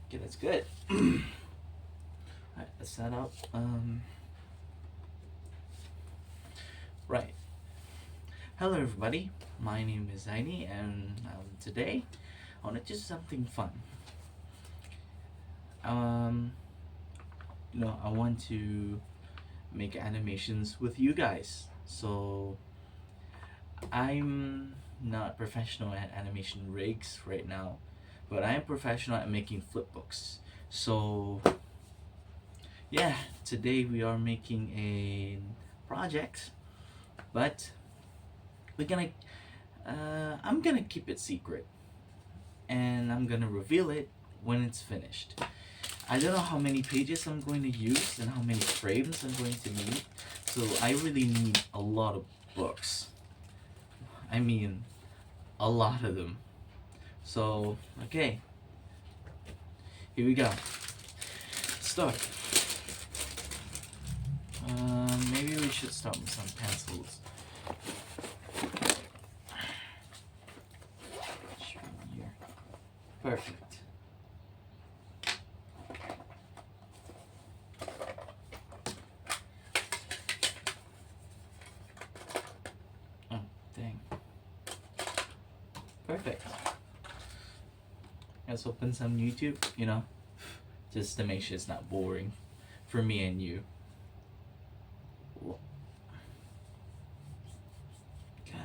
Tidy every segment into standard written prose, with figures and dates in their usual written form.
Okay, that's good. Alright, let's set up. Right. Hello, everybody. My name is Aini, and today I want to do something fun. Um, I want to make animations with you guys. So I'm not professional at animation rigs right now, but I am professional at making flip books. So yeah, today we are making a project, but we're gonna I'm gonna keep it secret, and I'm gonna reveal it when it's finished. I don't know how many pages I'm going to use and how many frames I'm going to need, so I really need a lot of books. I mean, a lot of them. So, okay, here we go. Start. Maybe we should start with some pencils. Here. Perfect. Oh, dang. Perfect. Let's open some YouTube, just to make sure it's not boring for me and you. Gosh.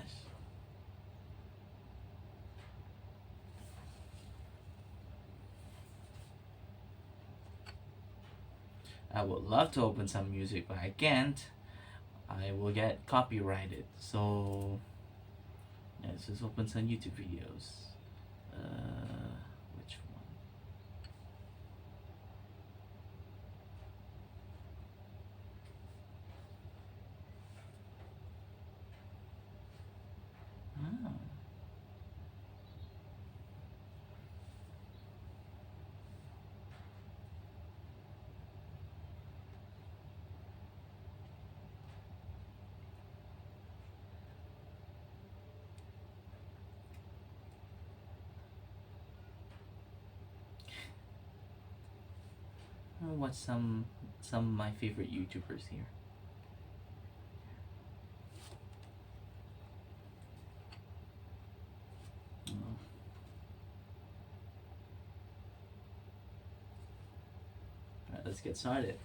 I would love to open some music, but I can't. I will get copyrighted. So, let's just open some YouTube videos. Which one? Oh. I'll watch some of my favorite YouTubers here. Oh. Alright, let's get started.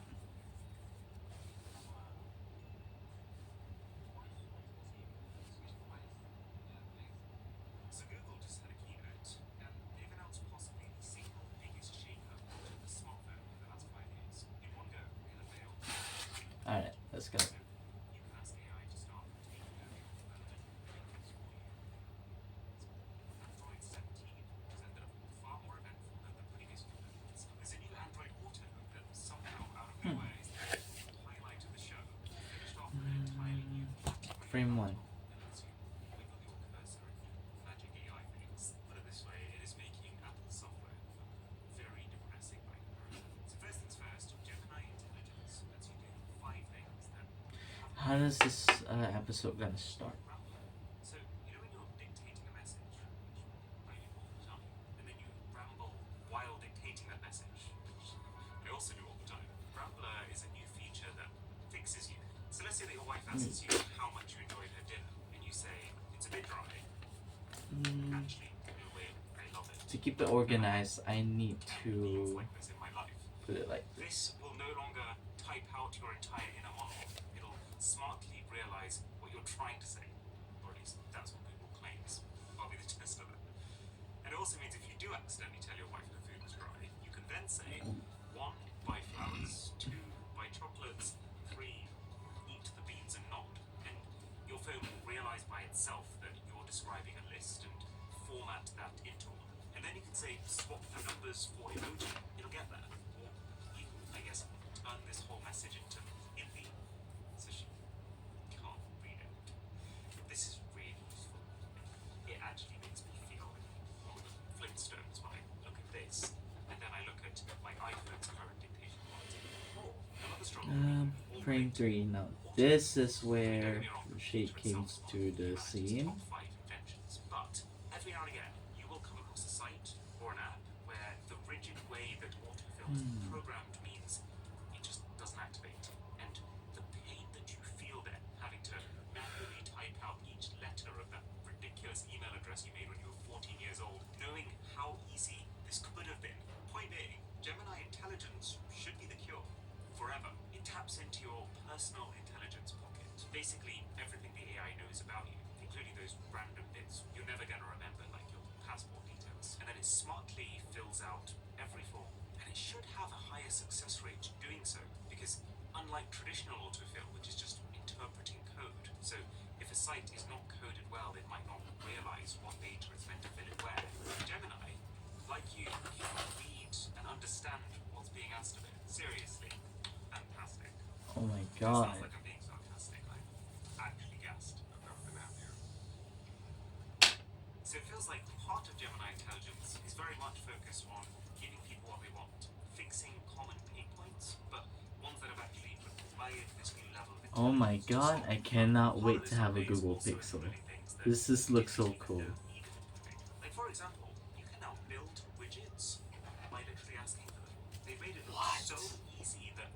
Alright, let's go. Frame 1. How does this episode gonna start? Mm, to keep it organized, I need to put it like this. Frame 3. Now, this is where the shape came to the scene. programmed means it just doesn't activate. And the pain that you feel then, having to manually type out each letter of that ridiculous email address you made when you were 14 years old, knowing how easy this could have been. Point being, Gemini intelligence should be the cure. Forever. It taps into your personal intelligence pocket. Basically, everything the AI knows about you, including those random bits you're never going to remember, like your passport details. And then it smartly fills out every form. And it should have a higher success rate doing so, because unlike traditional autofill, which is just interpreting code, so if a site is not coded well, it might not realize what data it's meant to fill it where. Gemini, like you, can read and understand what's being asked of it. Seriously, fantastic. Oh my It god. sounds like I'm being sarcastic. I'm actually gassed about the map here. So it feels like part of Gemini intelligence is very much focused on giving people what they want, fixing common pain points, but ones that have actually required this new level of Oh my intelligence to god, solve. I cannot Part of wait to this have a update is Google also Pixel. implementing things that This just looks so typically cool. don't need implementing. Like for example, you can now build widgets by literally asking for them. They've made it look so easy that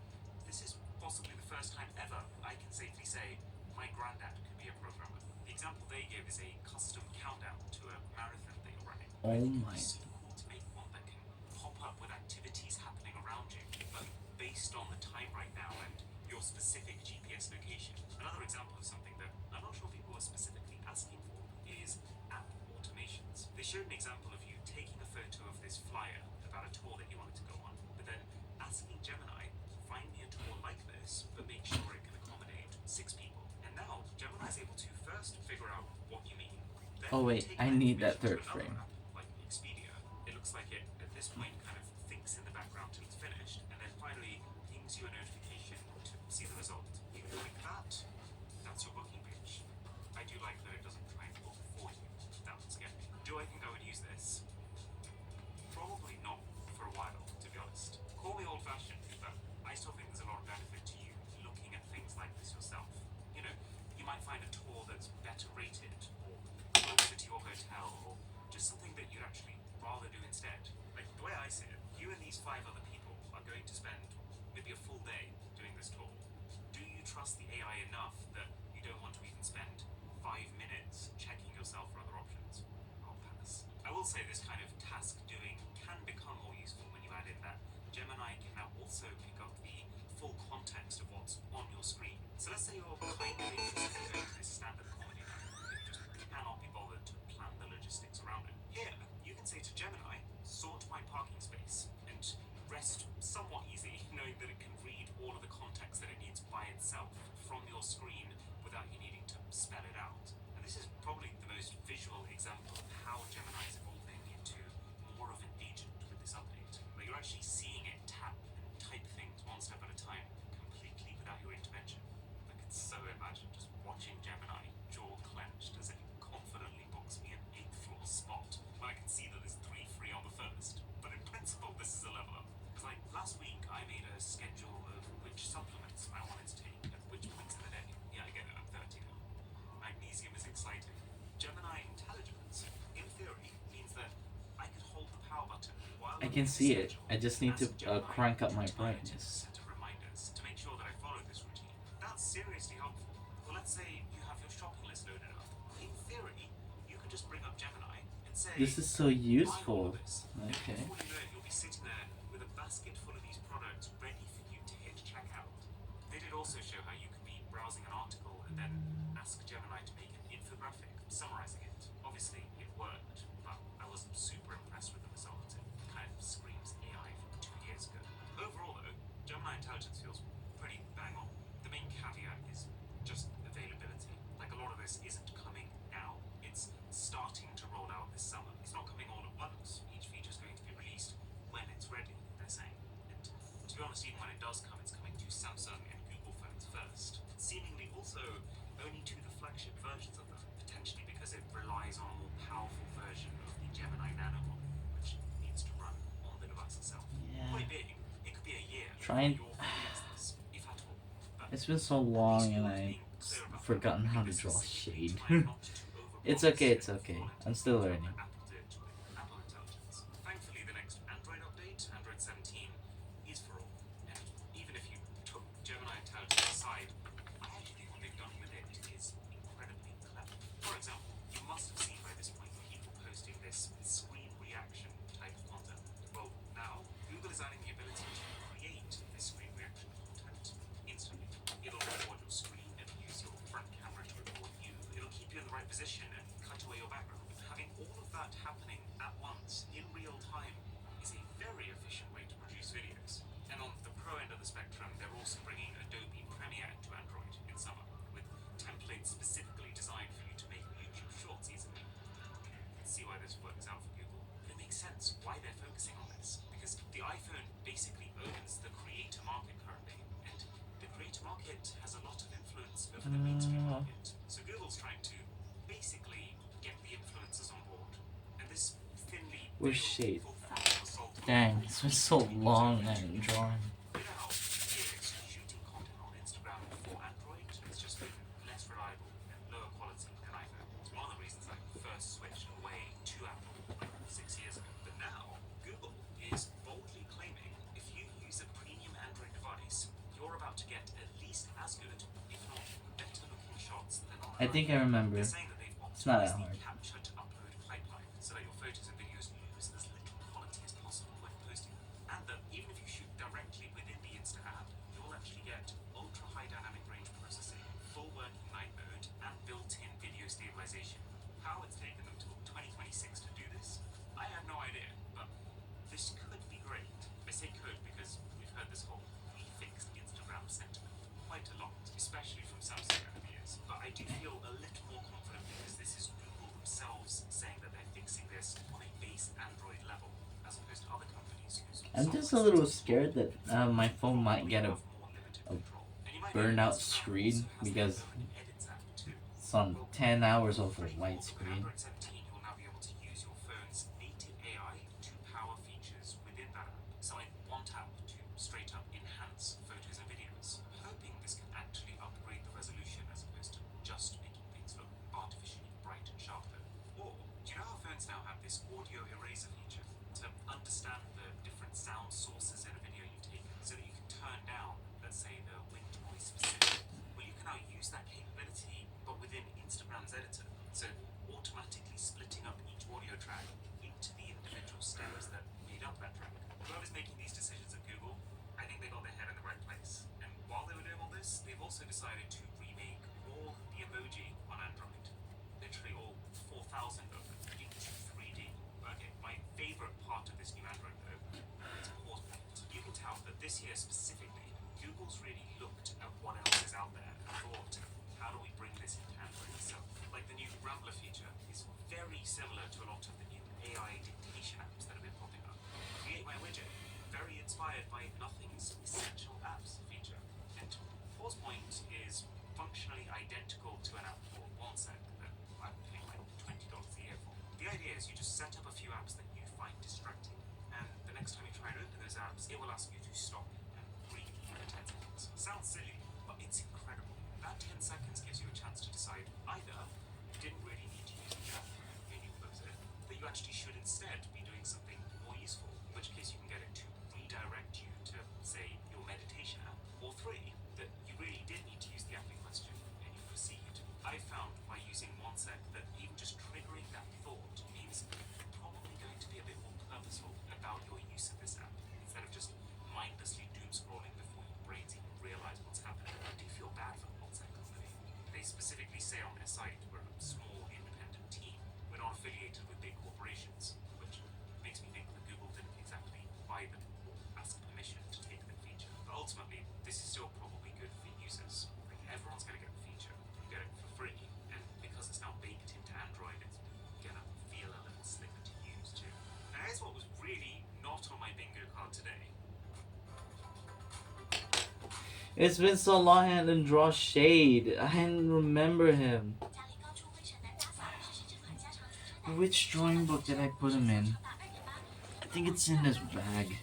this is possibly the first time ever I can safely say my granddad could be a programmer. The example they give is a custom countdown to a marathon they are running. I Oh think it'd my. be so cool to make one that can pop up with activities happening around you, but based on the time right now and your specific GPS location. Another example of something that I'm not sure people were specifically asking for is app automations. They showed an example of you taking a photo of this flyer about a tour that you wanted to go on, but then asking Gemini, find me a tour like this, but make sure it can accommodate 6 people. And now Gemini is able to first figure out what you mean. Then Oh wait, take I that need that information to third another frame. app, like Expedia. It looks like it at this point kind of thinks in the background till it's finished, and then finally pings you a notification to see the result. You click that, that's your booking page. I do like that it doesn't try and book for you. That would scare me. Do I think I would use this? Probably not for a while, to be honest. Call me old-fashioned, but I still think there's a lot of benefit to you looking at things like this yourself. You know, you might find a tour that's better rated, or closer to your hotel, or just something that you'd actually rather do instead. Like, the way I see it, you and these 5 other people are going to spend maybe a full day doing this tour. Do you trust the AI enough that you don't want to even spend 5 minutes checking yourself for other options? I'll pass. I will say this kind of task doing can become more useful when you add in that Gemini can now also pick up the full context of what's on your screen. So let's say you're kind of interested in going to this standard comedy night, but you just cannot be bothered to plan the logistics around it. Here, you can say to Gemini, sort my parking space, and rest somewhat easy knowing that it can read all of the context that it needs by itself from your screen without you needing to spell it out. And this is probably the most visual example of how Gemini is evolving into more of an agent with this update. Like you're actually seeing it tap and type things one step at a time, completely without your intervention. I could so imagine just watching Gemini, jaw clenched, as it confidently books me an 8th floor spot when I can see that there's 3 free on the first. But in principle, this is a level up. Because like last week, I made a schedule of which supplements I wanted to take at which points in the day. Yeah, I get it, I'm 30 now. Magnesium is exciting. Gemini intelligence, in theory, means that I could hold the power button while I looking can at the see it. schedule I just and need to ask Gemini crank up my to turn it into a brightness. set of reminders to make sure that I follow this routine. That's seriously helpful. Well, let's say you have your shopping list loaded up. In theory, you could just bring up Gemini and say, This is so buy all useful. of this. Okay. And before you know it, you'll be sitting there with a basket full of these products ready for you to hit checkout. They did also show how you could be browsing an article and then ask Gemini to make an infographic summarizing it. Obviously, it worked, but I wasn't super impressed with the result. It kind of screams AI from 2 years ago. Overall, though, Gemini intelligence feels pretty bang on. The main caveat is just availability. Like a lot of this isn't coming now. It's starting to roll out this summer. It's not coming all at once. Each feature is going to be released when it's ready, they're saying. And to be honest, even when it does come, it's coming to Samsung and Google phones first. Seemingly also only to the flagship versions of them, potentially because it relies on a more powerful version of the Gemini Nano model, which needs to run on the device itself. Yeah. Point being, it could be a year Try and- before you're fully gets this, if at all. But It's been so at least long you're and being I've clear about forgotten that. how to This draw is shade. trying not to It's overpromise okay, and it's okay. fall into I'm still the trap learning. that Apple did with Apple Intelligence. Thankfully, the next Android update, Android 17, Where's shade? full frontal assault on Dang, it's been so long and drawing. you know how years shooting content on Instagram for Android has just been less reliable and lower quality than iPhone. It's one of the reasons I first switched away to Apple like 6 years ago. But now, Google is boldly claiming if you use a premium Android device, you're about to get at least as good, if not better looking shots than on I an think I iPhone. remember. They're saying that they've It's not that optimized the hard. capture to upload pipeline so that your photos and videos lose as little quality as possible when posting them. And that even if you shoot directly within the Insta app, you'll actually get ultra high dynamic range processing, full working night mode, and built-in video stabilization. How it's taken them till 2026 to do this, I have no idea, but this could be great. I say could because we've heard this whole refixed Instagram sentiment quite a lot, especially from Samsung over the years. But I do feel a little more confident because this is Google themselves saying that they're fixing this on a base Android level, as opposed to other companies whose I'm just a little scared that my phone might get a burnout screen because it's on 10 hours of a white screen. Android 17, you will now be able to use your phone's native AI to power features within that app. So in one tap to straight up enhance photos and videos. I'm hoping this can actually upgrade the resolution as opposed to just making things look artificially bright and sharper. Or, do you know how phones now have this audio eraser feature to understand the different sound sources in a video you've taken so that you can turn down, let's say, the wind noise specific? Well, you can now use that capability but within Instagram's editor. So automatically splitting up each audio track into the individual stems that made up that track. Whoever's making these decisions at Google, I think they got their head in the right place. And while they were doing all this, they've also decided to remake all the emoji on Android. Literally all 4,000 of them into 3D. Okay, my favorite part of this new Android though, is pause point. You can tell that this year specifically, Google's really looked at what else is out there and thought, how do we bring this into Android itself? Like the new Rambler feature is very similar to a lot of the new AI dictation apps that have been popping up. Create My Widget, very inspired by Nothing's Essential Apps feature. And Pause Point is functionally identical to an app called OneSec that I'm paying like $20 a year for. The idea is you just set up a few apps that you find distracting, and the next time you try and open those apps, it will ask you to stop and breathe for 10 seconds. Sounds silly, but it's incredible. That 10 seconds gives you a chance to decide either you didn't really need to use the app when you close it, that you actually should instead be doing something more useful, in which case you can get it to redirect you to, say, your meditation app, or 3, that you really did need to use the app in question and you proceed. I found by using OneSec that even just triggering that thought means you're probably going to be a bit more purposeful about your use of this app, instead of just mindlessly doom scrolling before your brains even realize what's happening. I do feel bad for the OneSec company. They specifically say on their site we're a small independent team. We're not affiliated with big corporations, which makes me think that Google didn't exactly buy them or ask permission to take the feature. But ultimately, this is still probably good for users. Like everyone's going to get the feature. You get it for free, and because it's now baked into Android, it's gonna feel a little slicker to use too. Now here's what was really not on my bingo card today. It's been so long I didn't draw shade. I didn't remember him. Which drawing book did I put him in? I think it's in this bag.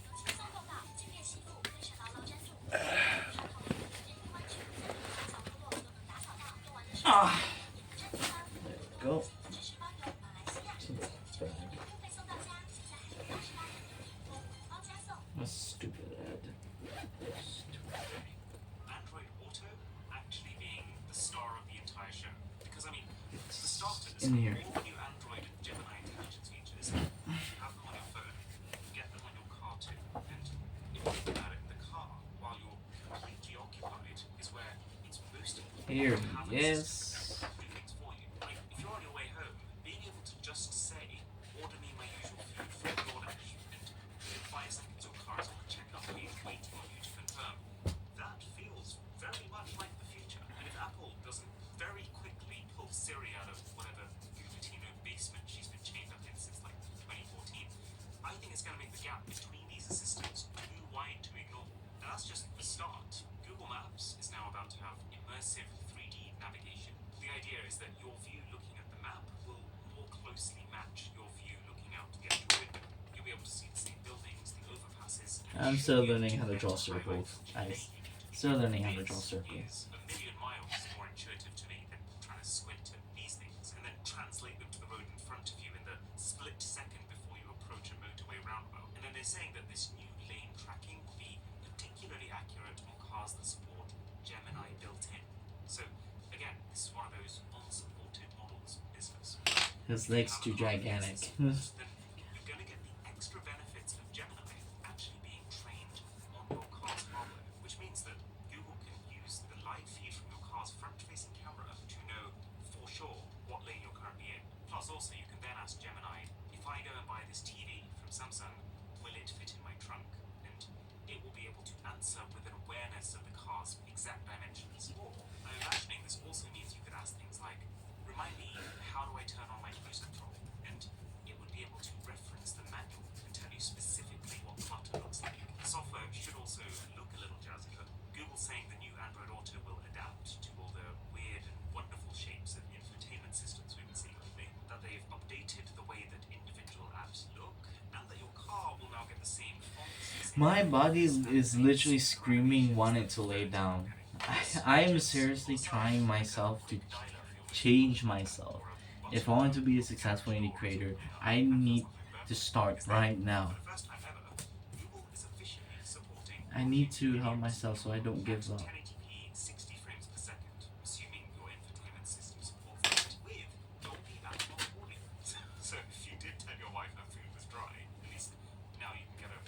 Ah, there we go. A stupid ad. Android Auto actually being the star of the entire show. Because I mean, for starters, in here. all the new Android and Gemini intelligence features, you have them on your phone, you get them on your car too. And if you think about it, the car, while you're completely occupied, is where it's most important Here to have he an is. assistant that can do things for you. Like if you're on your way home, being able to just say, order me my usual food from DoorDash, and in 5 seconds your car is on the checkout page waiting on you to confirm, that feels very much like the future. And if Apple doesn't very quickly pull Siri out of whatever Cupertino basement she's been chained up in since like 2014, I think it's going to make the gap between these assistants too wide to ignore. And that's just the start. Google Maps is now about to have immersive 3D navigation. The idea is that your view looking at the map will more closely match your view looking out to get to a window. You'll be able to see the same buildings, the overpasses. I'm still learning how to draw circles. Still learning how to draw This circles. is a million miles more intuitive to me than trying to squint at these things and then translate them to the road in front of you in the split second before you approach a motorway roundabout. And then they're saying that this new lane tracking will be particularly accurate on cars that support Gemini built in. So again, this is one of those unsupported models business. His leg's too gigantic. Then you're going to get the extra benefits of Gemini actually being trained on your car's hardware, which means that Google can use the live feed from your car's front-facing camera to know for sure what lane you're currently in. Plus, also, you can then ask Gemini, if I go and buy this TV from Samsung, will it fit in my trunk? And it will be able to answer with an awareness of the car's exact dimensions. I'm imagining this also means you could ask things like, remind me, how do I turn on my cruise control? And it would be able to reference the manual and tell you specifically what clutter looks like. The software should also look a little jazzier. Google's saying the new Android Auto will adapt to all the weird and wonderful shapes of infotainment systems we've been seeing lately, that they've updated the way that individual apps look, and that your car will now get the same fonts. My body is literally screaming wanting to lay down. I am seriously trying myself to change myself. If I want to be a successful indie creator, I need to start right now. I need to help myself so I don't give up. 1080p 60 frames per second, assuming your infotainment system supports that with Dolby Atmos audio. So if you did tell your wife her food was dry, at least now you can get a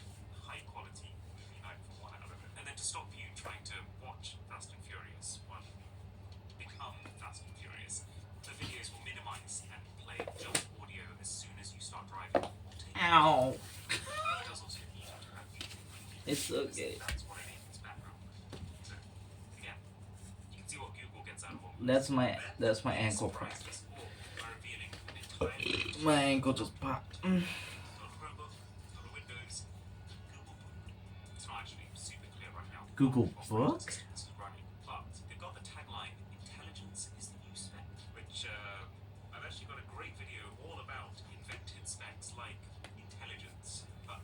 high quality movie night for one out of it. And then to stop you trying to watch Fast and Furious, well, become Fast and Furious, the videos will minimize and play jump audio as soon as you start driving. Ow! It does also need to have It's okay. that's what enables background. So again, you can see what Google gets out of all of That's this. my ankle crack. Surprised us all by revealing an entirely My ankle just popped. not a Chromebook, not a Windows, Google Book. It's not actually super clear right now. Google what Book? operating system this is running, but they've got the tagline "Intelligence is the new spec," which I've actually got a great video all about invented specs like intelligence. But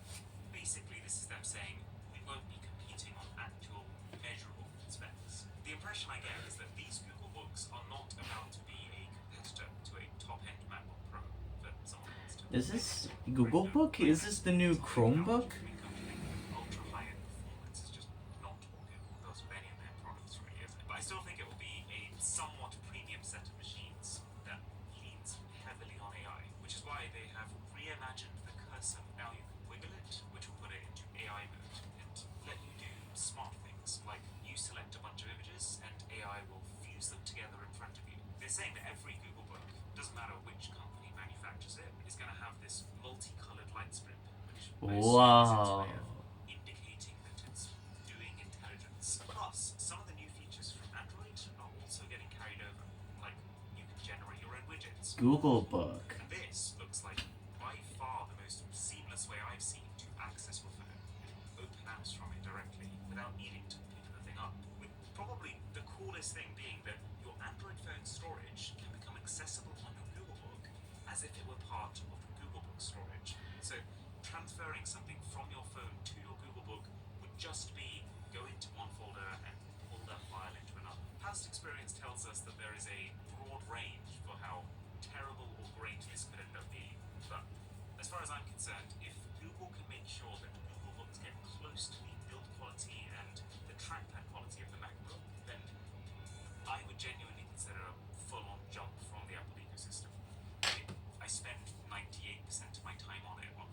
basically, this is them saying we won't be competing on actual measurable specs. The impression I get is that these Google Books are not about to be a competitor to a top-end MacBook Pro that someone wants to. Is this Google Book? Is this the new Chromebook? Ultra high-end performance is just not what Google does with any of their products, really, is it? But I still think it will be a somewhat premium set of machines that leans heavily on AI, which is why they have reimagined the cursor. Now you can wiggle it, which will put it into AI mode and let you do smart things like you select a bunch of images and AI will fuse them together in front of you. They're saying that every Google Book, doesn't matter which company manufactures it, is going to have this multicolored light strip, which I assume is its Wow. way of indicating that it's doing intelligence. Plus, some of the new features from Android are also getting carried over, like you can generate your own widgets. Google Book. And this looks like by far the most seamless way I've seen to access your phone and open apps from it directly without needing to pick the thing up. With probably the coolest thing being that your Android phone storage can become accessible on your Google Book as if it were part of the Google Book storage. So transferring something from your phone to your Google Book would just be go into one folder and pull that file into another. Past experience tells us that there is a broad range for how terrible or great this could end up being. But as far as I'm concerned, if Google can make sure that Google Books get close to the build quality and the trackpad quality of the MacBook, then I would genuinely consider a full-on jump from the Apple ecosystem. I spend 98% of my time on it on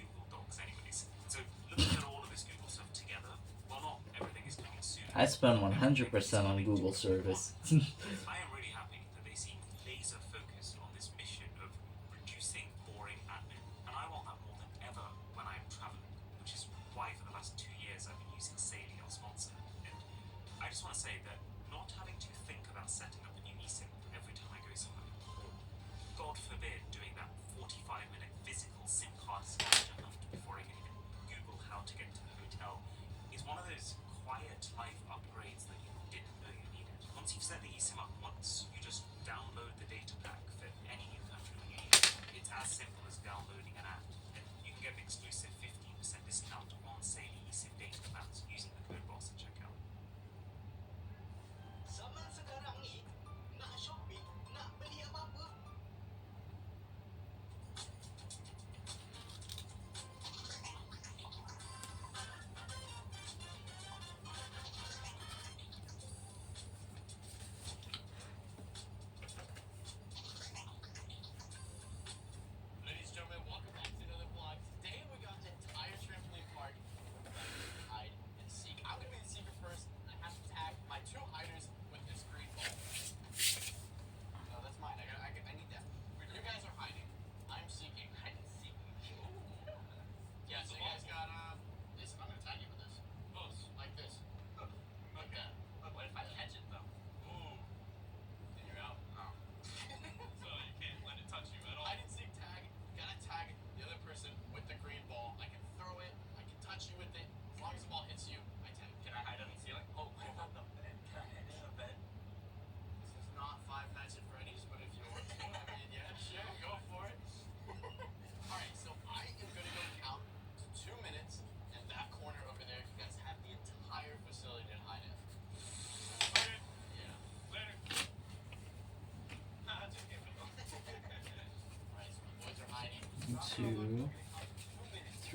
Google Docs anyways. So looking at all of this Google stuff together, while not everything is coming soon, I spend 100% on Google service. I am really happy that they seem laser focused on this mission of reducing boring admin, and I want that more than ever when I'm traveling, which is why for the last 2 years I've been using Saley, our sponsor. And I just want to say that not having to think about setting up a new eSIM every time I go somewhere, or God forbid doing that 45-minute physical SIM card scavenger hunt before I can even Google how to get to the hotel, is one of those quiet life upgrades that you didn't know you needed. Once you've set the eSIM up once,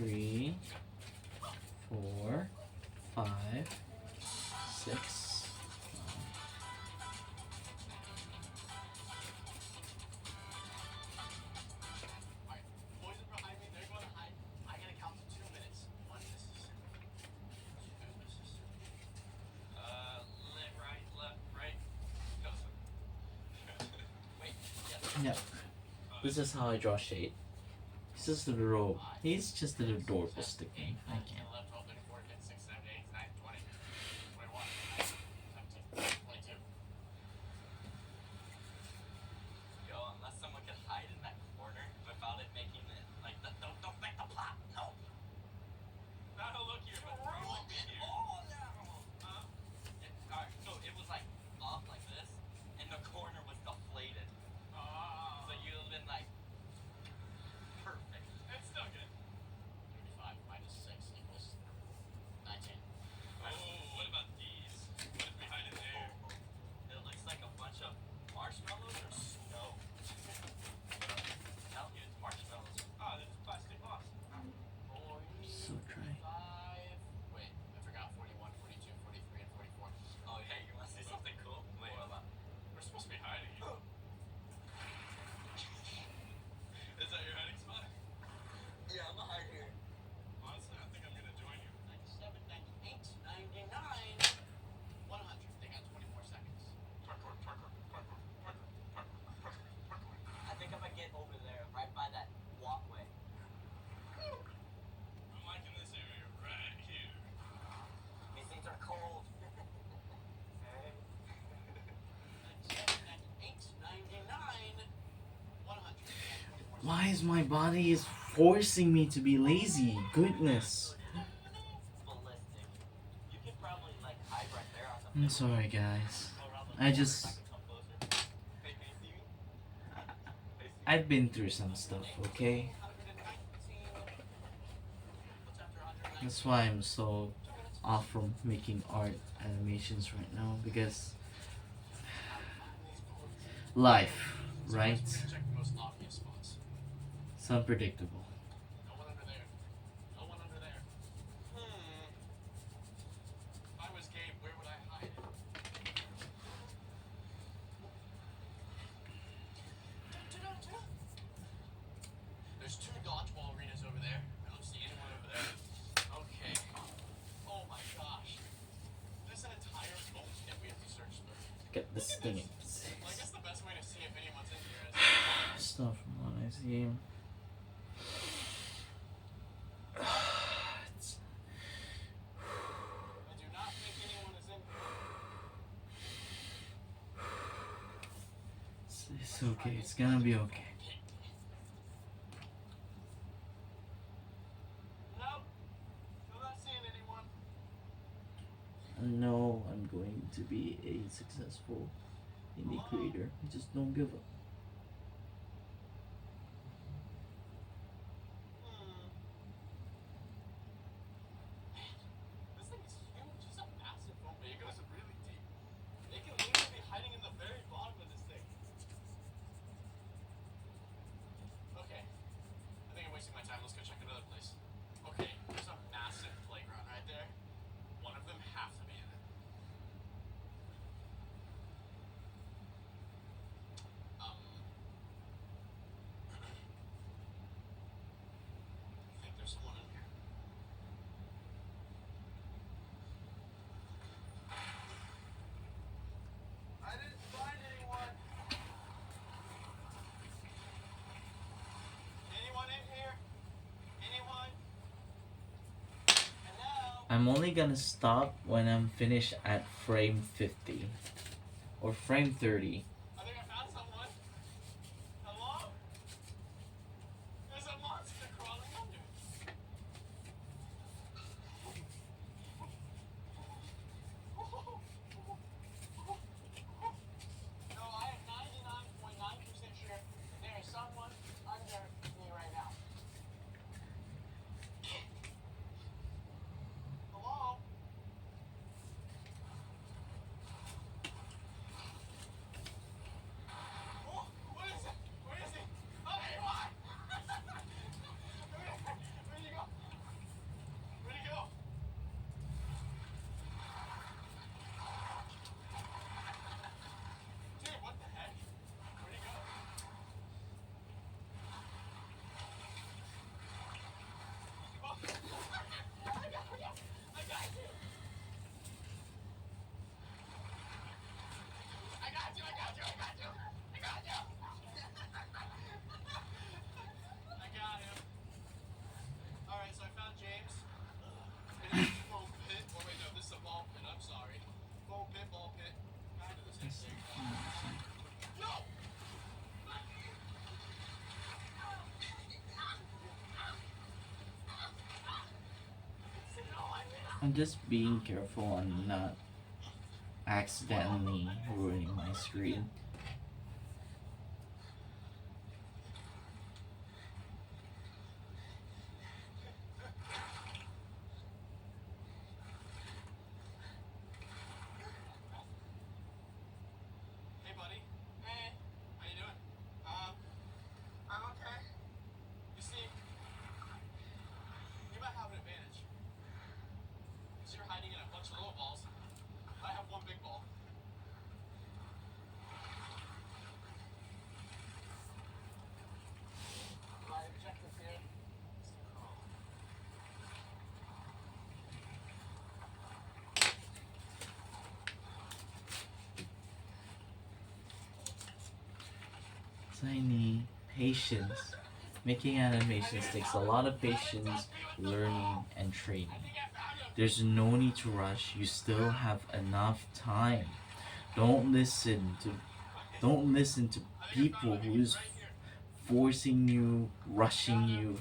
3, 4, 5, 6. Alright, boys are behind me, they're going to hide. I gotta count to 2 minutes. 1 Mississippi. 2 Mississippi. Left, right. No, wait, yes. Yep. This is how I draw shade. He's just a little. He's just an adorable stick man. I can't. 11, 12, 13, 14, 15, 16, 17, 18, 19, 20, 21, 22. Yo, unless someone can hide in that corner without it making it like the don't make the plot. No. Not a look here, but ruined it. Oh no. Alright, so it was like off like this, and the corner was deflated. So you'd have been like perfect. It's still good. 35 minus 6 equals 19. Oh, what about these? What is behind it there? It looks like a bunch of marshmallows or snow. No, it's marshmallows. Oh, there's plastic moss. So dry. 45. Wait, I forgot 41, 42, 43, and 44. Oh, hey, you want to say something cool? Wait, hold on. We're supposed to be hiding here. Is that your hiding spot? Yeah, I'm gonna hide here. Honestly, I think I'm gonna join you. 97, 98, 99, 100. They got 24 seconds. Parkour. I think I'm gonna get over there, right by that walkway. I'm liking this area right here. These things are cold. 97, 98, 99, 100. Why is my body is forcing me to be lazy? Goodness. Ballistic. You could probably like hide right there on the I'm sorry, guys. I've been through some stuff, okay? That's why I'm so off from making art animations right now, because life, right? Check the most obvious spots. It's unpredictable. No one under there. No one under there. If I was Gabe, where would I hide? There's 2 dodgeball arenas over there. I don't see anyone over there. Okay. Oh my gosh. There's an entire boat that we have to search through. Get this stinging. Well, I guess the best way to see if anyone's in here is Stuff from what I see. I do not think anyone is in here. It's okay. It's gonna be okay. Nope. Still not seeing anyone. I know I'm going to be a successful indie creator. I just don't give up. This thing is huge. It's a massive boat, but it goes really deep. They can literally be hiding in the very bottom of this thing. Okay. I think I'm wasting my time. Let's go check another place. Okay, there's a massive playground right there. One of them has to be in it. I think there's someone in here. I didn't find anyone. Anyone in here? Anyone? Hello? I'm only gonna stop when I'm finished at frame 50 or frame 30. I think I found someone. Hello? There's a monster crawling under. No, I am 99.9% sure there is someone under me right now. Hello? I'm just being careful on not accidentally ruining my screen. Hey, buddy. Hey. How you doing? I'm okay. You see, you might have an advantage. Because you're hiding in a bunch of little balls. I have one big ball. My objective here is to crawl. Tiny patience. Making animations takes a lot of patience, learning, and training. There's no need to rush. You still have enough time. Don't listen to don't listen to people who's forcing you, rushing you.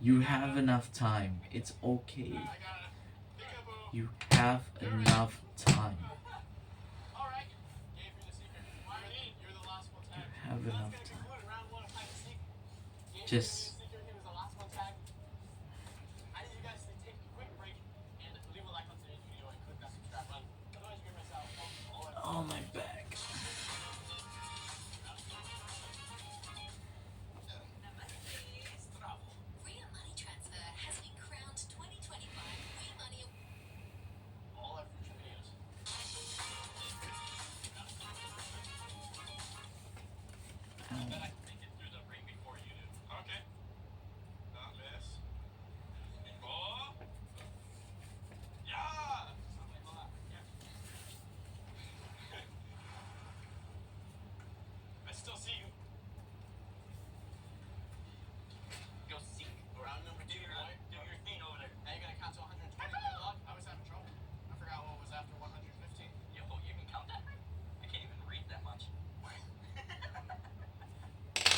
You have enough time. It's okay. You have enough time. Alright. Gabe, you're the secret. You're the last one tagged. You have enough That's time. gonna conclude round one of hide and seek. Gabe, Just you're the secret. He was the last one tagged. I need you guys to take a quick break and leave a like on today's video and click that subscribe button. Otherwise, you're gonna miss out on all that. oh my back. Ria Money Transfer has been crowned 2025 Ria Money All our future videos. Ow. Then I can make it through the ring before you do. Okay. Not miss. Oh. Yeah. Something like that. Yeah. I still see you. Go seek. Round number two. Do your thing over there. Now you gotta count to 120. Good luck. I was having trouble. I forgot what was after 115. Yo, you can count that? I can't even read that much.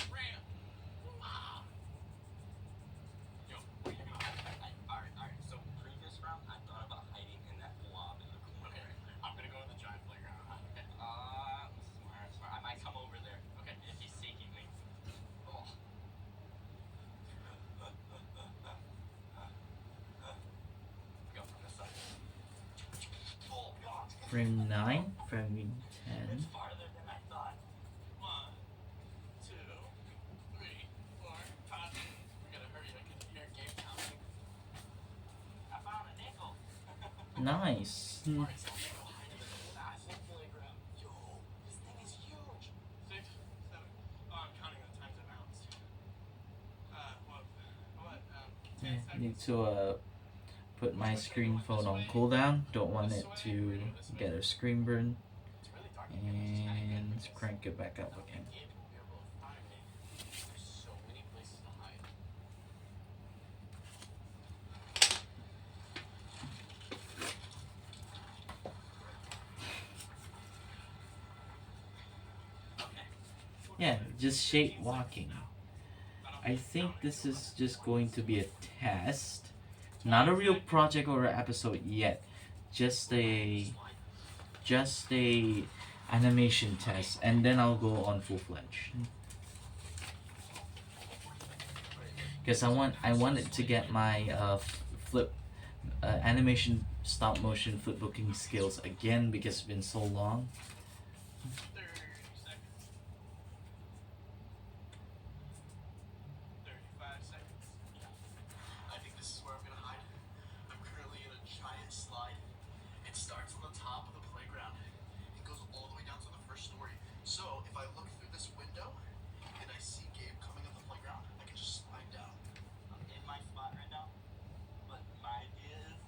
Ram. Ah. Yo, where you going? Alright. So previous round, I thought about hiding in that blob in the corner. Okay. I'm gonna go to the giant playground. Okay. Smart. I might come over there. Okay. If he's seeking me. Oh. Go from this side. Oh God. Frame 9, frame 10. It's farther than I thought. 1, 2, 3, 4, 5. We gotta hurry. I can hear Gabe counting. I found a nickel. Nice. Alright, so we go hide in the massive playground. Yo, this thing is huge. 6, 7. Oh, I'm counting the times it bounced. What? 10 Yeah, need seconds. to put my screen phone on cooldown. Don't want it to get a screen burn. It's really dark in here. Let's just kinda get And through this. crank it back up I don't again. think Gabe will be able to find me. There's so many places to hide. Okay. Yeah, just shape walking. I think this is just going to be a test. Not a real project or episode yet. Just a animation test, and then I'll go on full-fledged. Because I wanted to get my flip animation stop motion flip booking skills again because it's been so long. 30 seconds. 35 seconds. I think this is where I'm gonna hide. I'm currently in a giant slide. It starts on the top of the playground. It goes all the way down to the first story. So if I look through this window and I see Gabe coming up the playground, I can just slide down. I'm in my spot right now. But my idea is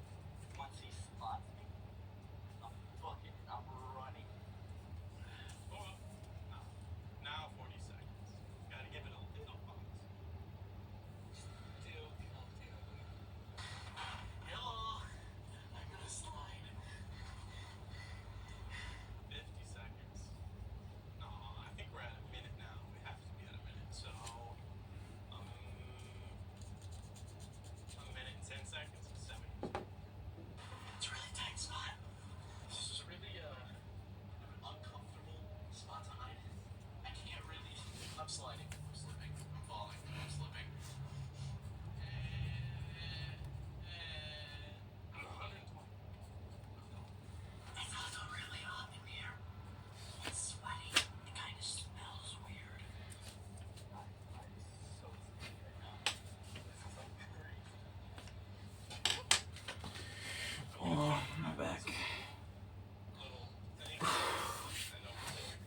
once he spots me, I'm booking it. I'm running.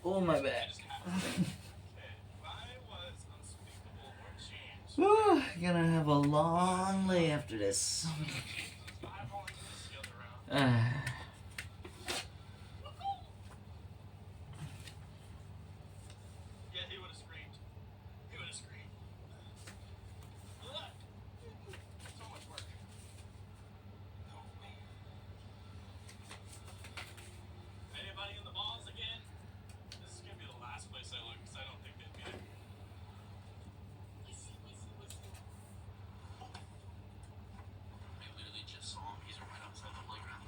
Oh, my I back. just have to. Okay. If I was unspeakable or changed, Whew, gonna have a long lay after this. I've only missed the other round. Yeah, he would have screamed. He would have screamed. Ugh. So much work. Oh, man. Anybody in the balls again? This is gonna be the last place I look because I don't think they'd be there. I literally just saw him. He's right outside the playground.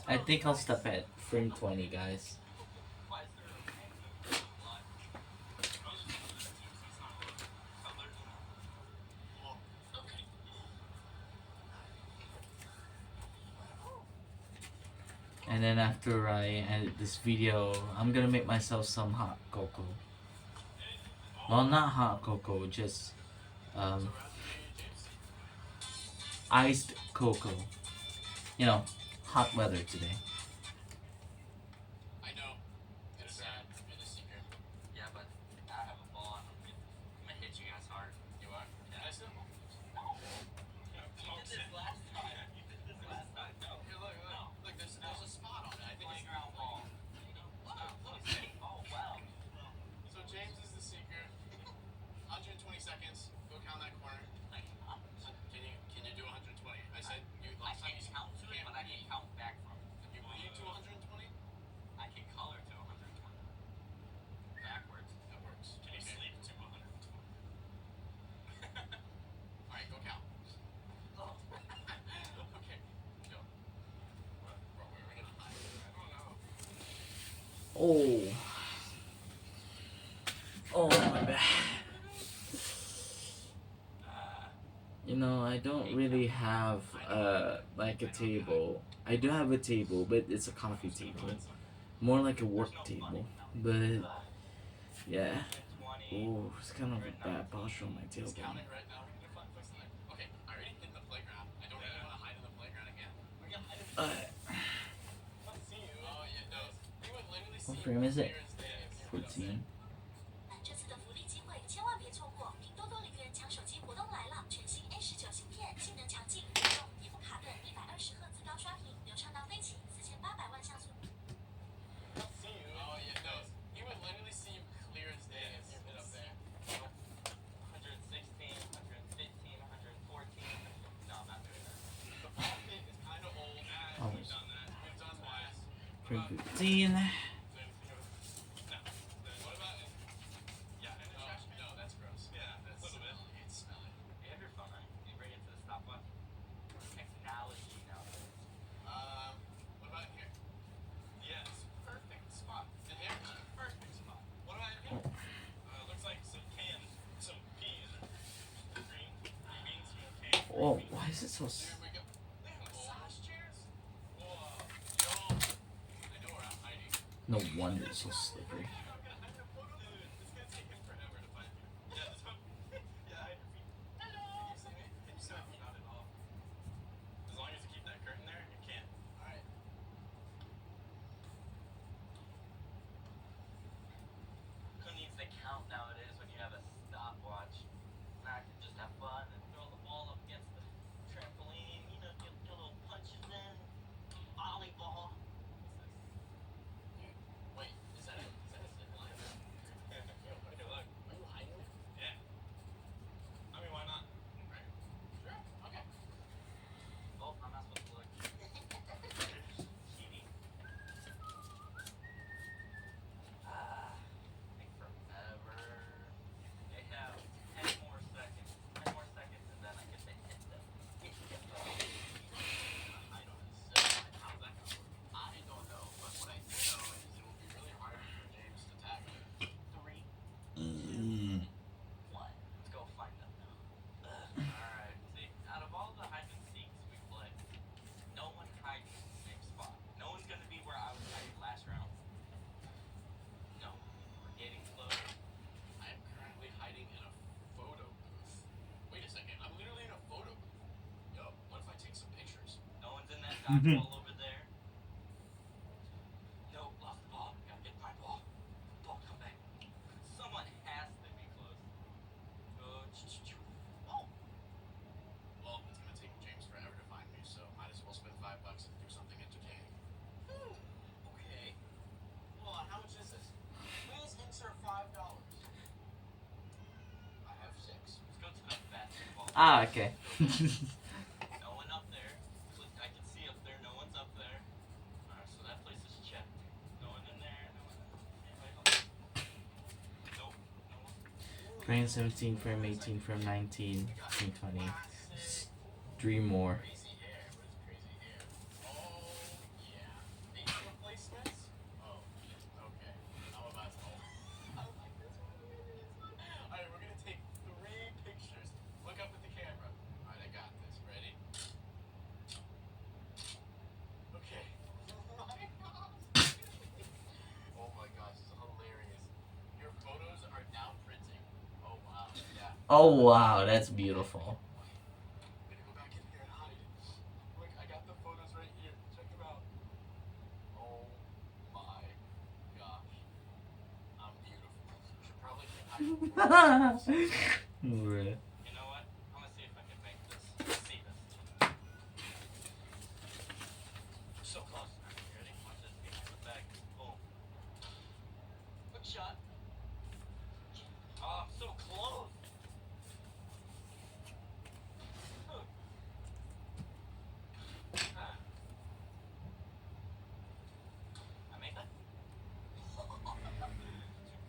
I think I'll stop at frame 20, guys. Why is there a random line? Color. Okay. And then after I edit this video, I'm gonna make myself some hot cocoa. Well, not hot cocoa, just um, iced cocoa. You know, hot weather today. I know. It's sad. You're the seeker. Yeah, but I have a ball and I'm gonna hit you guys hard. You are? Yeah. I still. No. You did this last time. You did this last time. No. Here, look, look. No. Look, there's a spot on it. I think it's playground ball. Look. Oh, wow. So James is the seeker. 120 seconds. Go count that corner. Can you do 120? I said you. I can't count to it, but I can count back from it. Can you lead to 120? I can color to 120. Backwards. That works. Can you sleep to 120? Alright, go count. Oh. Okay. Go. Bro, where are we gonna hide? I don't know. Oh. Oh, my bad. You know, I don't really have like a table. I do have a table, but it's a coffee table. More like a work table. But yeah. Oh, it's kind of a bad posture on my He's tailbone. counting right now. We're gonna find place to hide. Okay, I already hid in the playground. I don't really want to hide in the playground again. We're gonna hide in the Let's see you. Oh yeah, no. We would literally see What frame is it? clear as day if you were up 14. there.这次的福利机会千万别错过！拼多多0元抢手机活动来了，全新 A19芯片，性能强劲，使用皮肤卡顿120赫兹高刷屏，流畅到飞起，4800万像素。Let's see you. Oh yeah, no. We would literally see you clear as day if you hit up there. 116, 115, 114. No, I'm not doing that. The ball pit is kind of old. Oh. We've done that. We've done that. Frame 15. No. What about it? Yeah, in the trash can? No, that's gross. Yeah, that's a little bit. It's smelly. You have your phone, right? You bring it to the stopwatch. Technology nowadays. What about in here? Yes, perfect spot. In here? Perfect spot. What about in here? Looks like some peas or green beans, canned. Whoa, why is it so... Here we go. They have massage chairs? Whoa. Yo. I know where I'm hiding. No wonder it's so slippery. It's gonna take him forever to find you. Yeah, this one. Yeah, hide your feet. Hello. Can you see me? Can you see me? Not at all. As long as you keep that curtain there, you can't. Alright. Who needs to count nowadays when you have a stopwatch? Now I can just have fun and throw the ball up against the trampoline, you know, get little punches in. Volleyball. Wait, is that a zip line? Hey, look. Are you hiding it? Yeah. I mean, why not? Right. Sure. Okay. Oh, I'm not supposed to look. Cheating. Take forever. They have 10 more seconds. 10 more seconds, and then I get to hit them. I don't know. How's that gonna work? I don't know, but what I do know is it will be really hard for James to tackle. 3, 2, 1. Let's go find them now. Alright. See, out of all the hide and seeks we play, no one hides in the same spot. No one's gonna be where I was hiding last round. No. We're getting close. I am currently hiding in a photo booth. Wait a second, I'm literally in a photo booth. Yo, what if I take some pictures? No one's in that dodgeball over there. No, lost the ball. Gotta get my ball. Ball, come back. Someone has to be close. Oh. Well, it's gonna take James forever to find me, so might as well spend $5 and do something entertaining. Okay. Hold on, how much is this? Please insert $5. I have 6. Let's go to the basketball. Ah, okay. No one up there. I can see up there. No one's up there. Alright, so that place is checked. No one in there. No one. Anybody else? Nope. No one. Frame 17, frame 18, frame 19, frame 20. 3 more. Crazy hair. What is crazy hair? Oh, yeah. Oh wow, that's beautiful. I'm gonna go back in here and hide. Look, I got the photos right here. Check them out. Oh my gosh. I'm beautiful. Should probably keep hiding. Bruh. You know what? I'm gonna see if I can make this. See this. So close. Alright, you ready? Watch this. Behind the bag. Boom. Quick shot. Oh, I'm so close. I make that? Too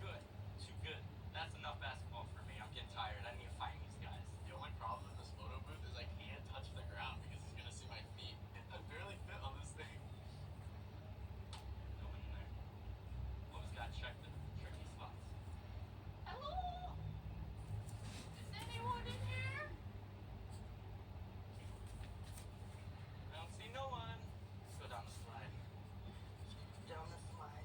good. Too good. That's enough basketball for me. I'm getting tired. I need to find these guys. The only problem in this photo booth is I can't touch the ground because he's gonna see my feet. I barely fit on this thing. No one in there. Always gotta check the tricky spots. Hello? Is anyone in here? I don't see no one. Let's go down the slide. Down the slide.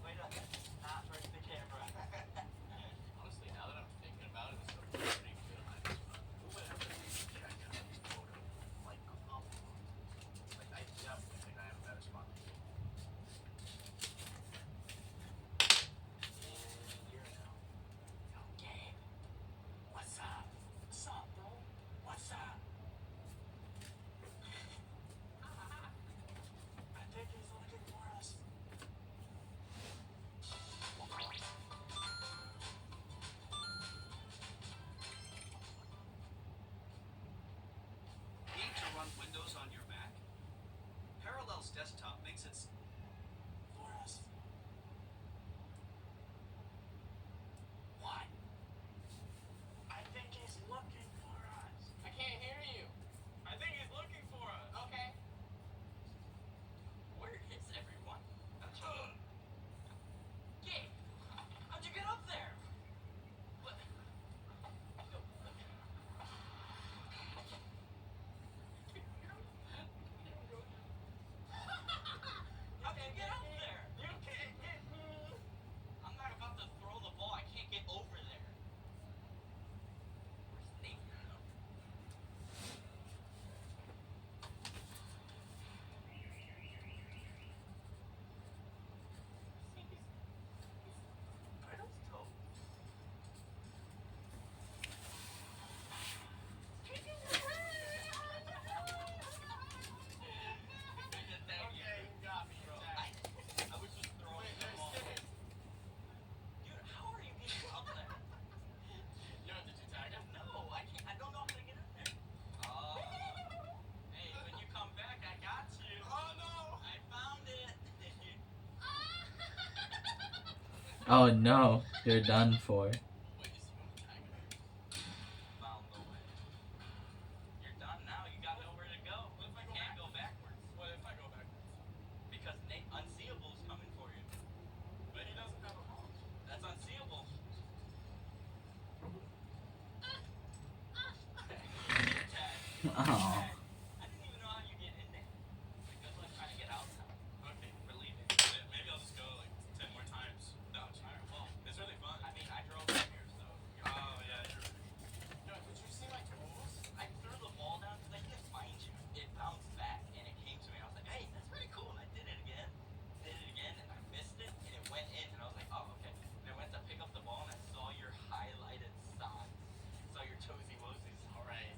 Way to not break the camera. Honestly, now that I'm thinking about it, this looks pretty good. Who would ever check out this photo? Like, like, I definitely think I have a better spot than you. And here now. Yo, Gabe. What's up? What's up, bro? What's up? I think he's looking for us. Need to run Windows on your Mac? Parallels Desktop makes it For us. What? I think he's looking for us. I can't hear you. I think he's looking for us. Okay. Where is everyone? Gabe, how'd you get up there? What? How'd you get up there? You can't get me. I'm not about to throw the ball. I can't get over there. Where's Nate? Riddle's toe. Okay, you got me. I was just throwing the ball. Dude, how are you getting up there? Yo, did you tag him? No, I can't. I don't know how to get in there. Hey, when you come back, I got you. Oh no! I found it. Oh no, you're done for. Wait, is he gonna tag him? Found the way. You're done now. You got nowhere to go. What if I go can't go backwards? What if I go backwards? Because Nate Unseeable is coming for you. But he doesn't have a ball. That's unseeable. Tag. Oh. I didn't even know how you get in there. Good luck trying to get out now. Okay, we're leaving. Maybe I'll just go like 10 more times. No, alright, well, it's really fun. I mean, I drove in here, so. Oh, yeah, you're right. Yo, did you see my toes? I threw the ball down because I couldn't find you. It bounced back and it came to me. I was like, hey, that's pretty cool. And I did it again. And I missed it and it went in. And I was like, oh, okay. And I went to pick up the ball and I saw your highlighted socks. Saw your toesy woesies. Alright.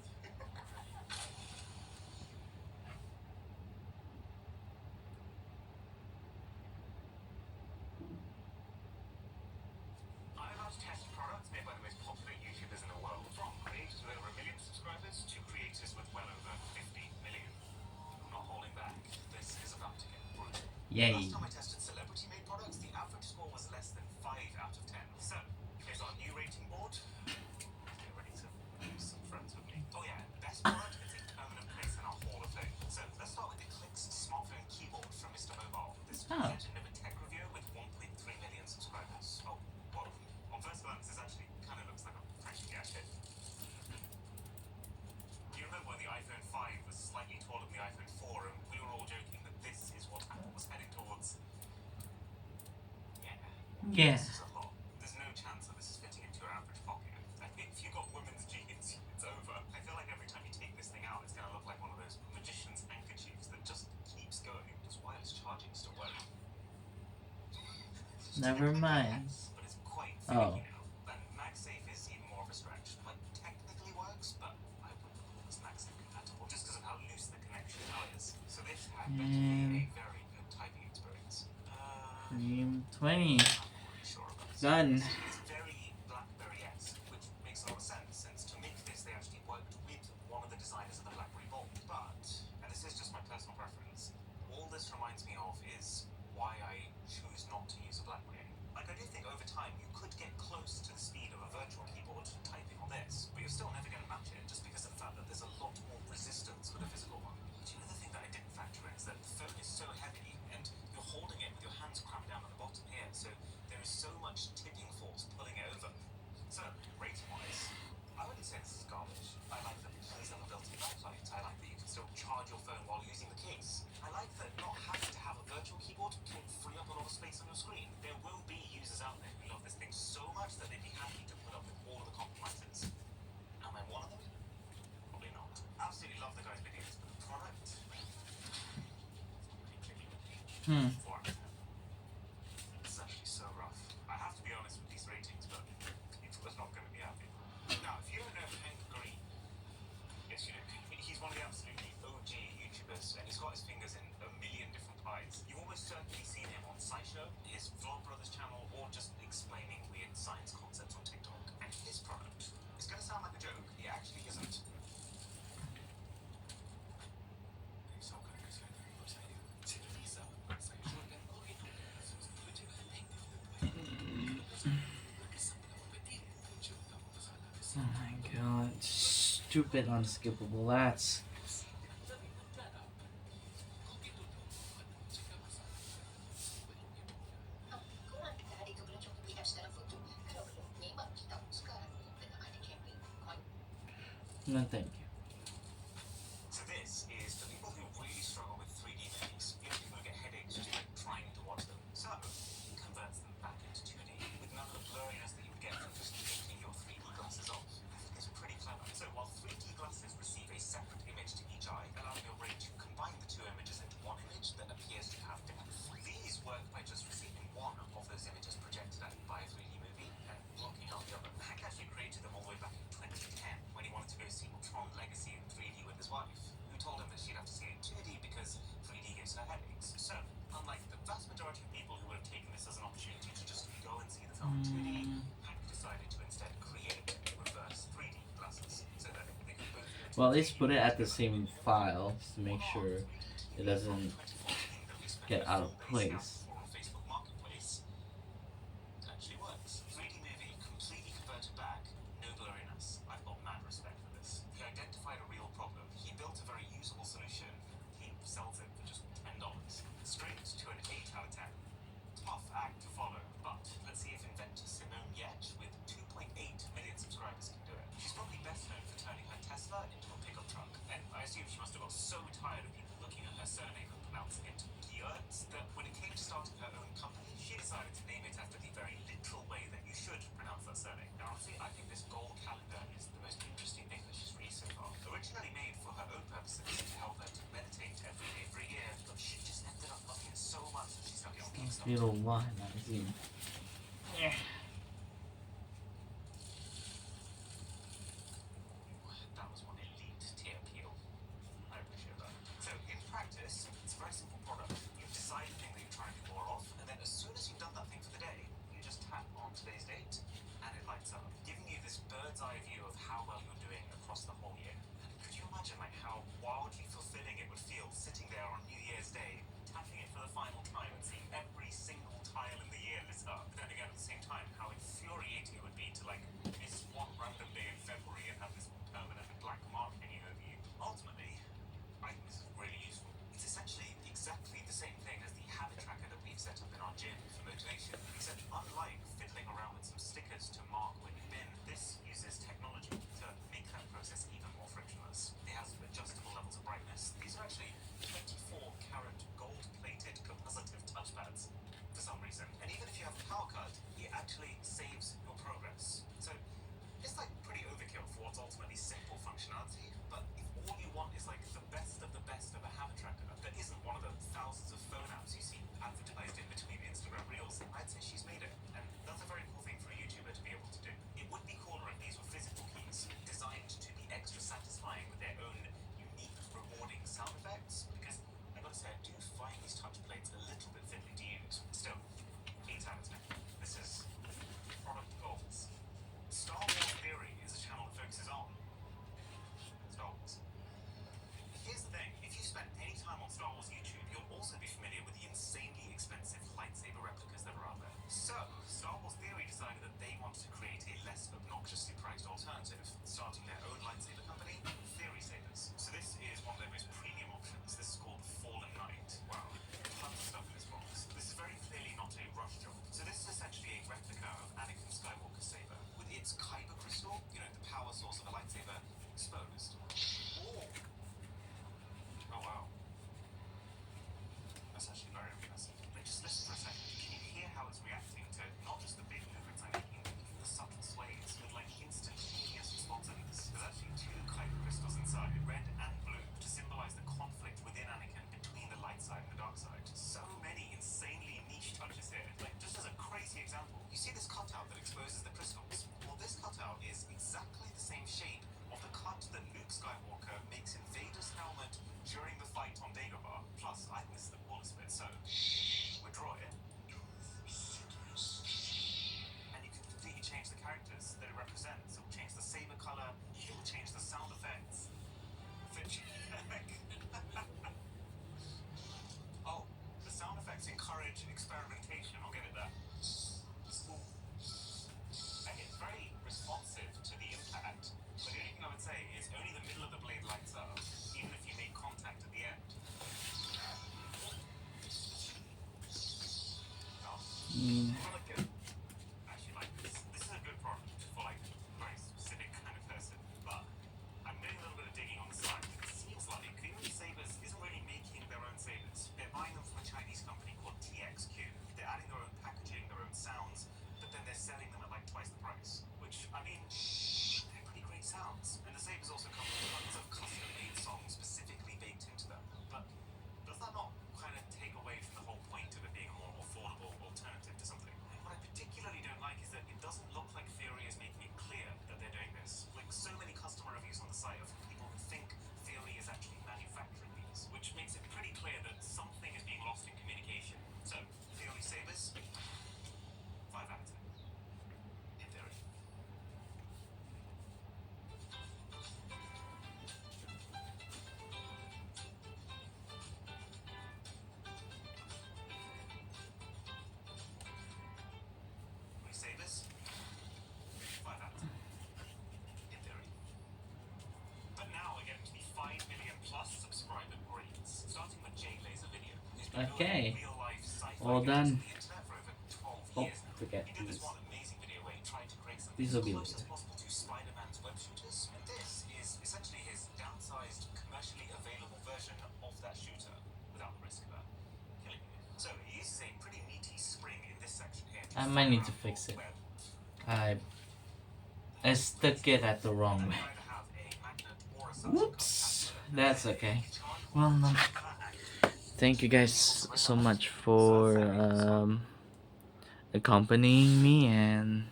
I'm about to test products made by the most popular YouTubers in the world. From creators with over 1 million subscribers to creators with well over 50 million. I'm not holding back. This is about to get brutal. Yay. Last time I tested celebrity-made products, the average score was less than 5 out of 10. So, here's our new rating board. Get ready to lose some friends with me. Oh yeah, best product is a permanent place in our Hall of Fame. So, let's start with the Clicks smartphone keyboard from Mr. Mobile. This Oh. legend of a tech reviewer with 1.3 million subscribers. Oh, well, on first glance, this actually kind of looks like a fresh gadget. You remember when the iPhone 5 was slightly taller than the iPhone 4 and we were all joking that this is what Apple was heading towards? Yeah. This is a lot. There's no chance that this is fitting into your average pocket. I think if you got women's jeans, it's over. I feel like every time you take this thing out, it's gonna look like one of those magician's handkerchiefs that just keeps going. Does wireless charging still work? Never mind. But it's quite Oh. finicky now. And MagSafe is even more of a stretch. Like, technically works, but I wouldn't call this MagSafe compatible just because of how loose the connection now is. So this had better be a very good typing experience. Cream 20. I'm not really sure about this. Done. It's very BlackBerry-esque, which makes a lot of sense since to make this they actually worked with one of the designers of the BlackBerry Bold. But, and this is just my personal preference, all this reminds me of is why I choose not to use a BlackBerry. Like, I do think over time you could get close to the speed of a virtual keyboard typing on this, but you're still never going to match it just because of the fact that there's a lot more resistance with a physical one. But you know, the thing that I didn't factor in is that the phone is so heavy and you're holding it with your hands crammed down at the bottom here, so there is so much tipping force pulling it over. So, rating-wise, I wouldn't say this is garbage. I like that the keys have a built-in backlight. I like that you can still charge your phone while using the case. I like that not having to have a virtual keyboard can free up a lot of space on your screen. There will be users out there who love this thing so much that they'd be happy to put up with all of the compromises. Am I one of them? Probably not. Absolutely love the guy's videos, but the product... Hmm. 4 out of 10. This is actually so rough. I have to be honest with these ratings, but people are not going to be happy. Now, if you don't know Hank Green, yes, you know, he's one of the absolutely OG YouTubers, and he's got his fingers in a million different pies. You've almost certainly seen him on SciShow, his Vlogbrothers channel, or just explaining weird science concepts on TikTok. And his product is going to sound like a joke. It actually isn't. Oh my god. Stupid unskippable. That's. No, thank you. So this is for people who really struggle with 3D movies, you know, people who get headaches just like trying to watch them. So it converts them back into 2D with none of the blurriness that you would get from just taking your 3D glasses off. I think it's pretty clever. So while 3D glasses receive a separate image to each eye, allowing your brain to combine the two images into one image that appears to have depth. These work by just receiving one of those images projected at you by a 3D movie and blocking out the other. Hank actually created them all the way back in 2010 when he wanted to go see Tron Legacy in 3D with his wife, who told him that she'd have to see it in 2D because 3D gives her headaches. So, unlike the vast majority of people who would have taken this as an opportunity to just go and see the film in 2D, Hank decided to instead create reverse 3D glasses so that they could both go to Well, at least put it at the same file just to make sure it doesn't get out of place. On Facebook Marketplace. It actually works. 3D movie completely converted back, no blurriness. I've got mad respect for this. He identified a real problem. He built a very usable solution. He sells it for just $10. Straight to an 8 out of 10. Tough act to follow, but let's see if inventor Simone Yetch with 2.8 million subscribers can do it. She's probably best known for turning her Tesla into a pickup truck, and I assume she must have got so tired of people looking at her surname and pronouncing it Geertz that when it came to starting her own company, she decided to name it after the very literal way that you should pronounce that surname. And honestly, I think this goal calendar is the most interesting thing that she's released so far. Originally made for her own purposes to help her to meditate every day for a year, but she just ended up loving it so much that she stuck it on Kickstarter. Little line magazine. Yeah. That was one elite tier peel. I appreciate that. So, in practice, it's a very simple product. You decide the thing that you're trying to do more of, and then as soon as you've done that thing for the day, you just tap on today's date, and it lights up, giving you this bird's eye view of how well you're doing across the whole year. And could you imagine like how wildly fulfilling it would feel sitting there on New Year's Day, tapping it for the final time and seeing every single tile in the year lit up? But then again, at the same time, Okay. Real life sci-fi All videos done. on the internet for over 12 Oh, years now. forget In this these. one amazing video where he tried to create something These as will be close as later. possible to Spider-Man's web shooters, and this is essentially his downsized, commercially available version of that shooter without the risk of killing you. So he uses a pretty meaty spring in this section here. I might need to fix it. Web. I stuck it at the wrong way. You either have a magnet or a suction Whoops. contactor. That's okay. Each one Well, will no. Thank you guys so much for accompanying me, and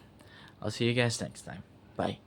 I'll see you guys next time. Bye.